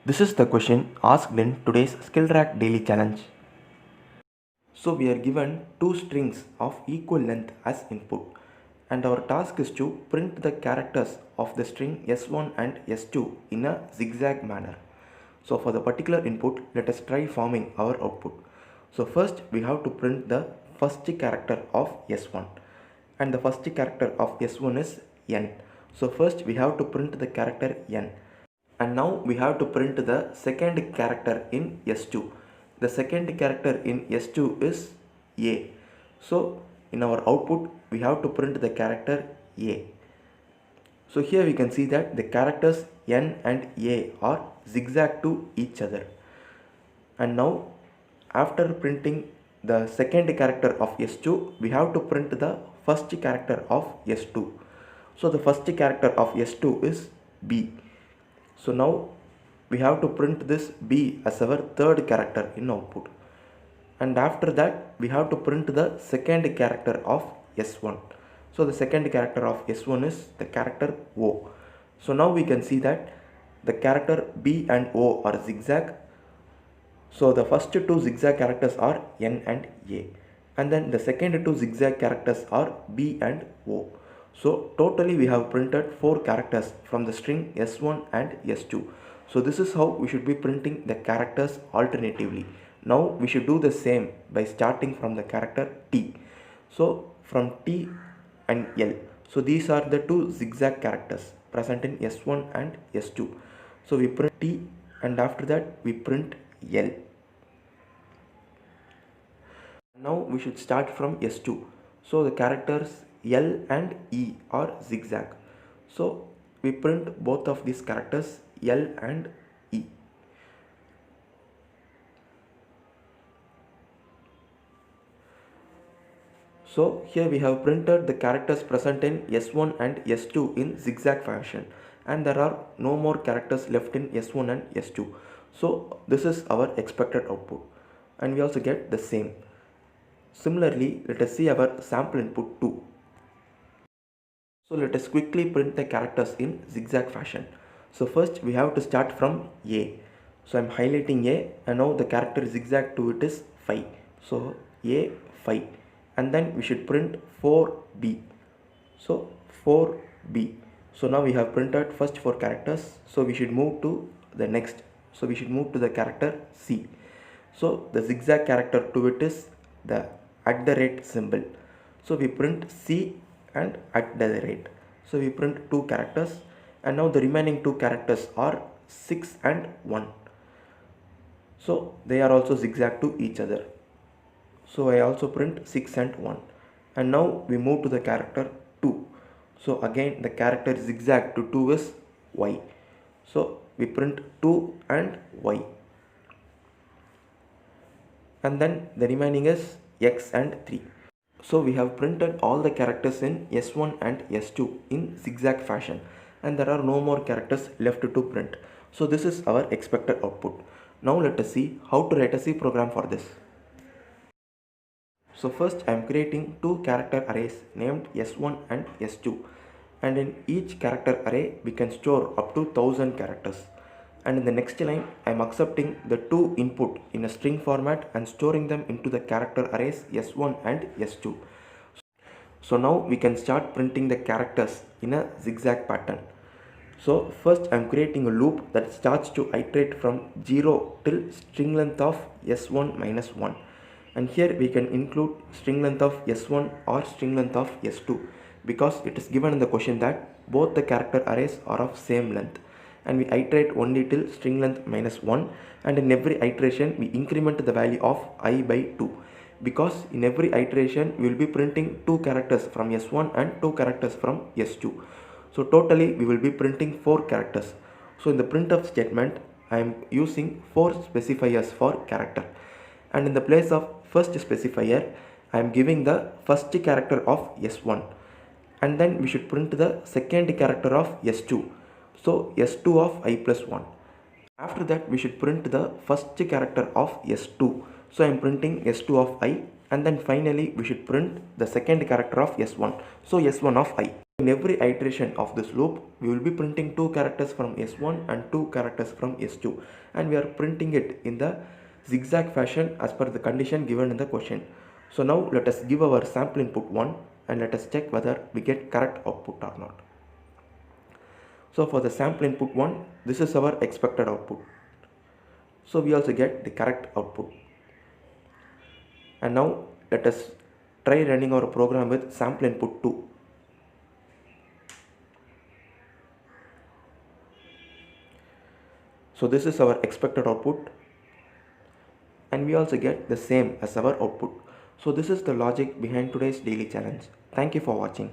This is the question asked in today's SkillTrack Daily Challenge. So we are given two strings of equal length as input, and our task is to print the characters of the string S1 and S2 in a zigzag manner. So for the particular input, let us try forming our output. So first we have to print the first character of S1, and the first character of S1 is N. So first we have to print the character N. And now we have to print the second character in S2. The second character in S2 is A. So in our output we have to print the character A. So here we can see that the characters N and A are zigzag to each other. And now after printing the second character of S2, we have to print the first character of S2. So the first character of S2 is B. So now we have to print this B as our third character in output. And after that we have to print the second character of S1. So the second character of S1 is the character O. So now we can see that the character B and O are zigzag. So the first two zigzag characters are N and A. And then the second two zigzag characters are B and O. So totally we have printed 4 characters from the string S1 and S2. So this is how we should be printing the characters alternatively. Now we should do the same by starting from the character T. So from T and L. So these are the two zigzag characters present in S1 and S2. So we print T and after that we print L. Now we should start from S2. So the characters L and E are zigzag. So we print both of these characters L and E. So here we have printed the characters present in S1 and S2 in zigzag fashion, and there are no more characters left in S1 and S2. So this is our expected output, and we also get the same. Similarly, let us see our sample input 2. So let us quickly print the characters in zigzag fashion. So first we have to start from A. So I am highlighting A, and now the character zigzag to it is 5. So A 5, and then we should print 4B. So 4B. So now we have printed first 4 characters. So we should move to the next. So we should move to the character C. So the zigzag character to it is the @ symbol. So we print C and @. So we print 2 characters, and now the remaining 2 characters are 6 and 1. So they are also zigzag to each other. So I also print 6 and 1. And now we move to the character 2. So again the character zigzag to 2 is Y. So we print 2 and Y. And then the remaining is X and 3. So we have printed all the characters in S1 and S2 in zigzag fashion, and there are no more characters left to print. So this is our expected output. Now let us see how to write a C program for this. So first I am creating 2 character arrays named S1 and S2, and in each character array we can store up to 1000 characters. And in the next line I am accepting the 2 input in a string format and storing them into the character arrays S1 and S2. So now we can start printing the characters in a zigzag pattern. So first I am creating a loop that starts to iterate from 0 till string length of S1 minus 1. And here we can include string length of S1 or string length of S2, because it is given in the question that both the character arrays are of same length, and we iterate only till string length minus 1, and in every iteration we increment the value of I by 2, because in every iteration we will be printing 2 characters from S1 and 2 characters from S2. So totally we will be printing 4 characters. So in the printf statement I am using 4 specifiers for character, and in the place of first specifier I am giving the first character of S1, and then we should print the second character of S2. So S2 of I plus 1. After that we should print the first character of S2. So I am printing S2 of I, and then finally we should print the second character of S1. So S1 of I. In every iteration of this loop, we will be printing two characters from S1 and two characters from S2, and we are printing it in the zigzag fashion as per the condition given in the question. So now let us give our sample input 1 and let us check whether we get correct output or not. So for the sample input 1, this is our expected output. So we also get the correct output. And now let us try running our program with sample input 2. So this is our expected output, and we also get the same as our output. So this is the logic behind today's daily challenge. Thank you for watching.